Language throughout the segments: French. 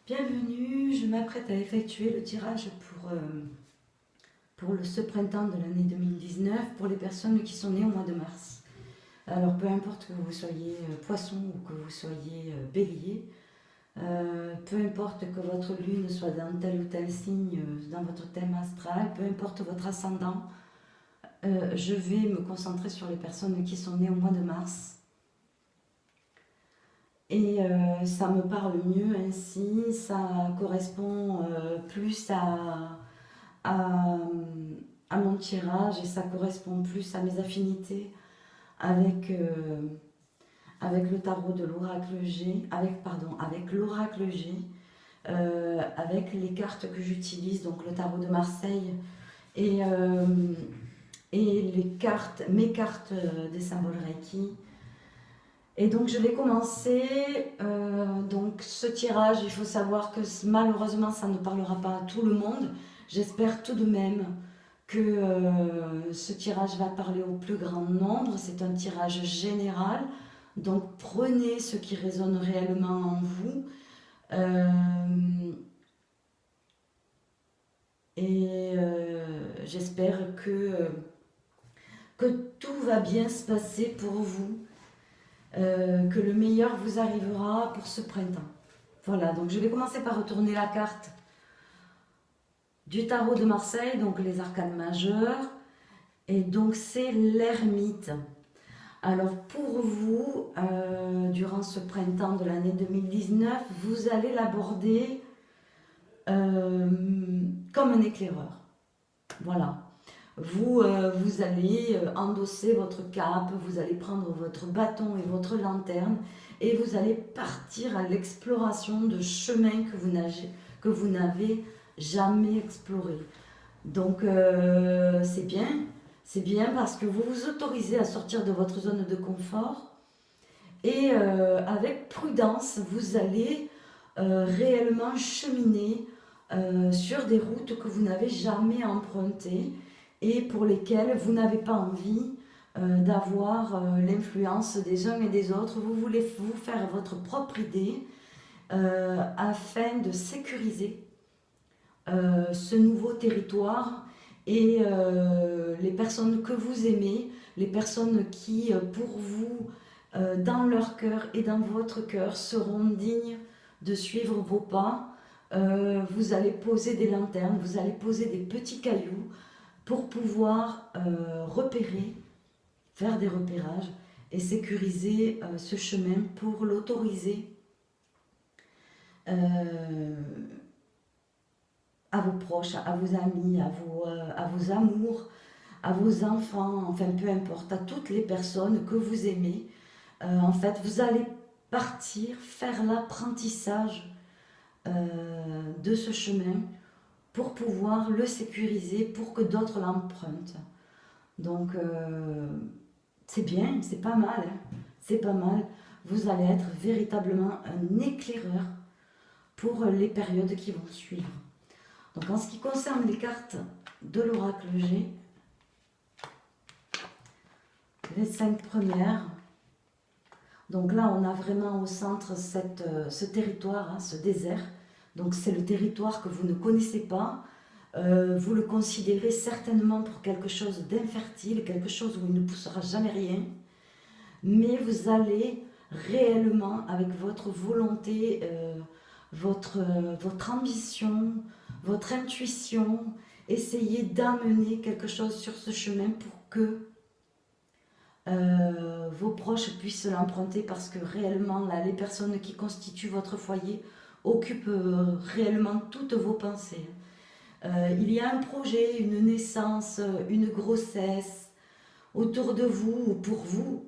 Bienvenue, je m'apprête à effectuer le tirage pour ce printemps de l'année 2019 pour les personnes qui sont nées au mois de mars. Alors peu importe que vous soyez poisson ou que vous soyez bélier, peu importe que votre lune soit dans tel ou tel signe dans votre thème astral, peu importe votre ascendant, je vais me concentrer sur les personnes qui sont nées au mois de mars. Et ça me parle mieux ainsi, ça correspond plus à, à mon tirage et ça correspond plus à mes affinités avec, avec le tarot de l'oracle G, avec l'oracle G, avec les cartes que j'utilise, donc le tarot de Marseille et, mes cartes des symboles Reiki. Et donc je vais commencer donc ce tirage. Il faut savoir que malheureusement ça ne parlera pas à tout le monde. J'espère tout de même que ce tirage va parler au plus grand nombre. C'est un tirage général. Donc prenez ce qui résonne réellement en vous. J'espère que tout va bien se passer pour vous. Que le meilleur vous arrivera pour ce printemps. Voilà, donc je vais commencer par retourner la carte du tarot de Marseille, donc les arcanes majeurs, et donc c'est l'ermite. Alors pour vous, durant ce printemps de l'année 2019, vous allez l'aborder comme un éclaireur. Voilà. Vous allez endosser votre cape, vous allez prendre votre bâton et votre lanterne et vous allez partir à l'exploration de chemins que vous n'avez jamais explorés. Donc c'est bien parce que vous vous autorisez à sortir de votre zone de confort et avec prudence, vous allez réellement cheminer sur des routes que vous n'avez jamais empruntées et pour lesquels vous n'avez pas envie d'avoir l'influence des uns et des autres. Vous voulez vous faire votre propre idée afin de sécuriser ce nouveau territoire et les personnes que vous aimez, les personnes qui, pour vous, dans leur cœur et dans votre cœur, seront dignes de suivre vos pas. Vous allez poser des lanternes, vous allez poser des petits cailloux, pour pouvoir repérer, faire des repérages et sécuriser ce chemin pour l'autoriser à vos proches, à vos amis, à vos amours, à vos enfants, enfin peu importe, à toutes les personnes que vous aimez. En fait, vous allez partir faire l'apprentissage de ce chemin pour pouvoir le sécuriser, pour que d'autres l'empruntent. Donc, c'est bien, c'est pas mal, hein, c'est pas mal. Vous allez être véritablement un éclaireur pour les périodes qui vont suivre. Donc, en ce qui concerne les cartes de l'oracle G, les 5 premières, donc là, on a vraiment au centre ce territoire, hein, ce désert. Donc c'est le territoire que vous ne connaissez pas, vous le considérez certainement pour quelque chose d'infertile, quelque chose où il ne poussera jamais rien, mais vous allez réellement, avec votre volonté, votre ambition, votre intuition, essayer d'amener quelque chose sur ce chemin pour que vos proches puissent l'emprunter, parce que réellement, là, les personnes qui constituent votre foyer occupe réellement toutes vos pensées. Il y a un projet, une naissance, une grossesse autour de vous ou pour vous,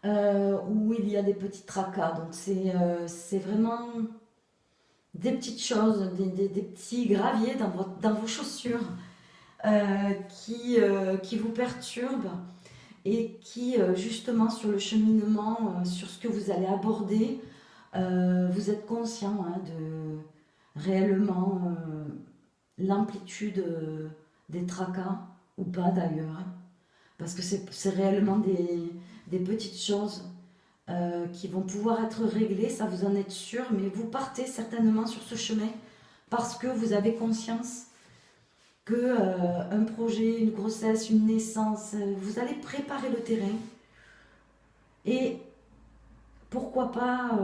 où il y a des petits tracas. Donc c'est vraiment des petites choses, des petits graviers dans vos chaussures qui vous perturbent et qui justement sur le cheminement, sur ce que vous allez aborder, vous êtes conscient de réellement l'amplitude des tracas, ou pas d'ailleurs, parce que c'est réellement des petites choses qui vont pouvoir être réglées, ça vous en êtes sûr, mais vous partez certainement sur ce chemin parce que vous avez conscience que un projet, une grossesse, une naissance, vous allez préparer le terrain et pourquoi pas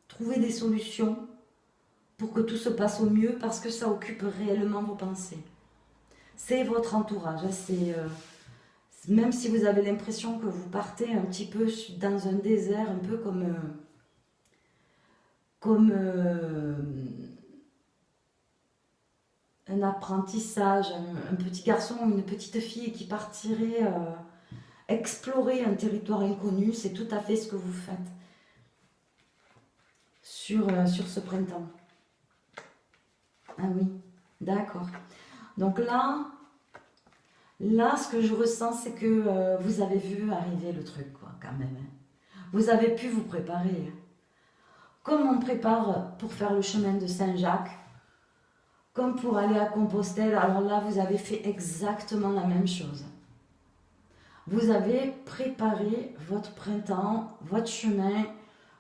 trouver des solutions pour que tout se passe au mieux parce que ça occupe réellement vos pensées. C'est votre entourage, hein, même si vous avez l'impression que vous partez un petit peu dans un désert, un peu comme un apprentissage, un petit garçon ou une petite fille qui partirait explorer un territoire inconnu, c'est tout à fait ce que vous faites sur ce printemps. Ah oui, d'accord. Donc là, ce que je ressens, c'est que vous avez vu arriver le truc, quoi, quand même. Vous avez pu vous préparer. Comme on prépare pour faire le chemin de Saint-Jacques, comme pour aller à Compostelle, alors là, vous avez fait exactement la même chose. Vous avez préparé votre printemps, votre chemin,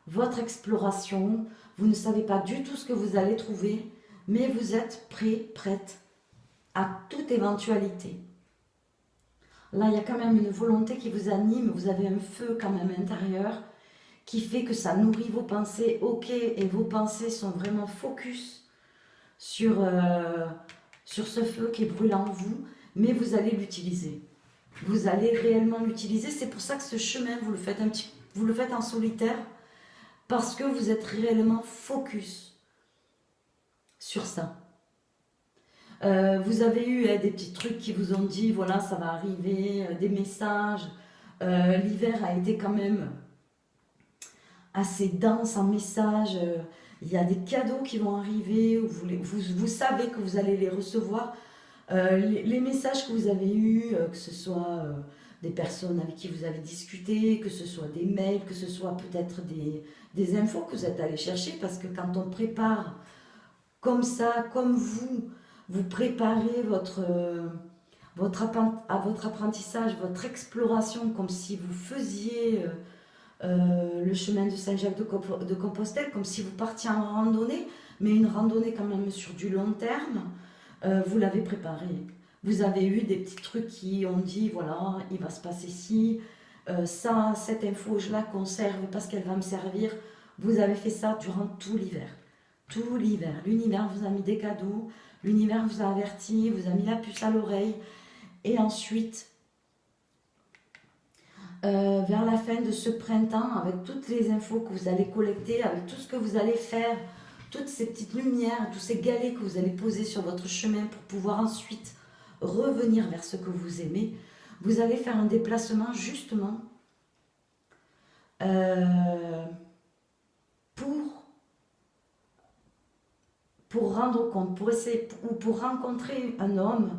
votre exploration. Vous ne savez pas du tout ce que vous allez trouver, mais vous êtes prête à toute éventualité. Là, il y a quand même une volonté qui vous anime, vous avez un feu quand même intérieur qui fait que ça nourrit vos pensées, ok, et vos pensées sont vraiment focus sur ce feu qui brûle en vous, mais vous allez l'utiliser. Vous allez réellement l'utiliser, c'est pour ça que ce chemin, vous le faites en solitaire, parce que vous êtes réellement focus sur ça. Vous avez eu des petits trucs qui vous ont dit, voilà, ça va arriver, des messages. L'hiver a été quand même assez dense en messages. Il y a des cadeaux qui vont arriver, vous savez que vous allez les recevoir. Les messages que vous avez eus, que ce soit des personnes avec qui vous avez discuté, que ce soit des mails, que ce soit peut-être des infos que vous êtes allé chercher, parce que quand on prépare comme ça, comme vous préparez votre apprentissage, votre exploration, comme si vous faisiez le chemin de Saint-Jacques de Compostelle, comme si vous partiez en randonnée, mais une randonnée quand même sur du long terme, vous l'avez préparé. Vous avez eu des petits trucs qui ont dit, voilà, il va se passer ci, cette info, je la conserve parce qu'elle va me servir. Vous avez fait ça durant tout l'hiver. Tout l'hiver. L'univers vous a mis des cadeaux, l'univers vous a averti, vous a mis la puce à l'oreille. Et ensuite, vers la fin de ce printemps, avec toutes les infos que vous allez collecter, avec tout ce que vous allez faire, toutes ces petites lumières, tous ces galets que vous allez poser sur votre chemin pour pouvoir ensuite revenir vers ce que vous aimez, vous allez faire un déplacement justement pour rendre compte, pour essayer, ou pour rencontrer un homme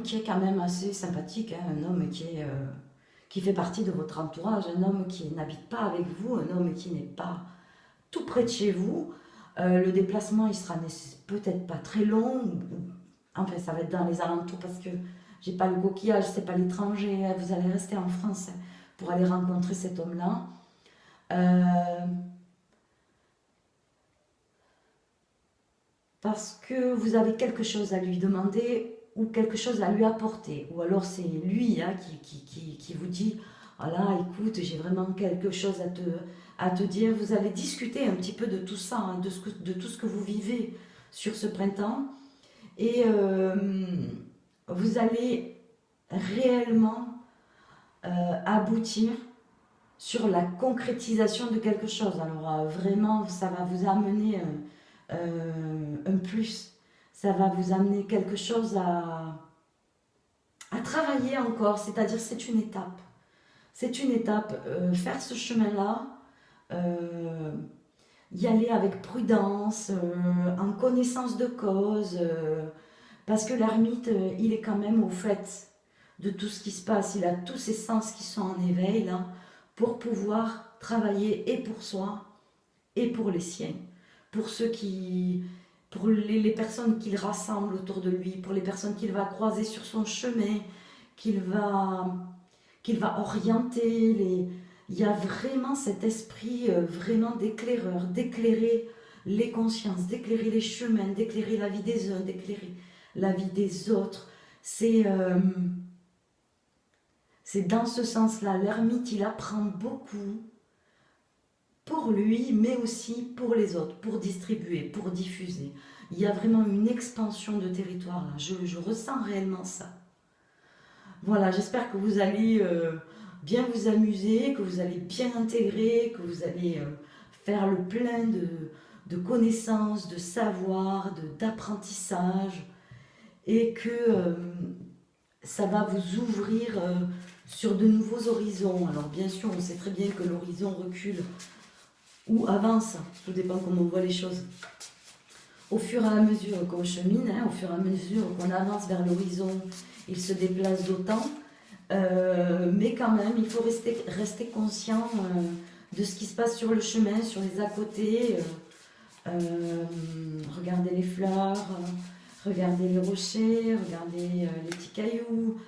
qui est quand même assez sympathique, hein, un homme qui fait partie de votre entourage, un homme qui n'habite pas avec vous, un homme qui n'est pas tout près de chez vous. Le déplacement, il sera peut-être pas très long, enfin ça va être dans les alentours parce que j'ai pas le coquillage, c'est pas l'étranger, vous allez rester en France pour aller rencontrer cet homme-là. Parce que vous avez quelque chose à lui demander ou quelque chose à lui apporter. Ou alors c'est lui hein, qui vous dit, voilà, écoute, j'ai vraiment quelque chose à te dire. Vous allez discuter un petit peu de tout ça, hein, de tout ce que vous vivez sur ce printemps. Et vous allez réellement aboutir sur la concrétisation de quelque chose. Alors vraiment, ça va vous amener un plus. Ça va vous amener quelque chose à travailler encore. C'est-à-dire, c'est une étape. C'est une étape. Faire ce chemin-là, y aller avec prudence, en connaissance de cause, parce que l'ermite, il est quand même au fait de tout ce qui se passe. Il a tous ses sens qui sont en éveil là, pour pouvoir travailler et pour soi et pour les siens, pour pour les personnes qu'il rassemble autour de lui, pour les personnes qu'il va croiser sur son chemin, qu'il va orienter, il y a vraiment cet esprit vraiment d'éclaireur, d'éclairer les consciences, d'éclairer les chemins, d'éclairer la vie des uns, d'éclairer la vie des autres. C'est dans ce sens-là. L'ermite, il apprend beaucoup pour lui, mais aussi pour les autres, pour distribuer, pour diffuser. Il y a vraiment une expansion de territoire là. Je ressens réellement ça. Voilà, j'espère que vous allez bien vous amuser, que vous allez bien intégrer, que vous allez faire le plein de connaissances, de savoir, d'apprentissage, et que ça va vous ouvrir sur de nouveaux horizons. Alors bien sûr, on sait très bien que l'horizon recule ou avance, tout dépend comment on voit les choses. Au fur et à mesure qu'on chemine, au fur et à mesure qu'on avance vers l'horizon, il se déplace d'autant. Mais quand même, il faut rester conscient de ce qui se passe sur le chemin, sur les à côté. Regardez les fleurs, regardez les rochers, regardez les petits cailloux,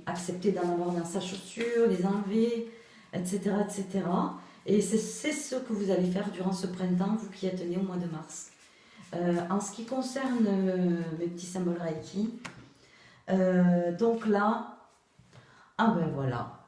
accepter d'en avoir dans sa chaussure, les enlever, etc. etc. Et c'est ce que vous allez faire durant ce printemps, vous qui êtes né au mois de mars. En ce qui concerne mes petits symboles Reiki, donc là, ah ben voilà,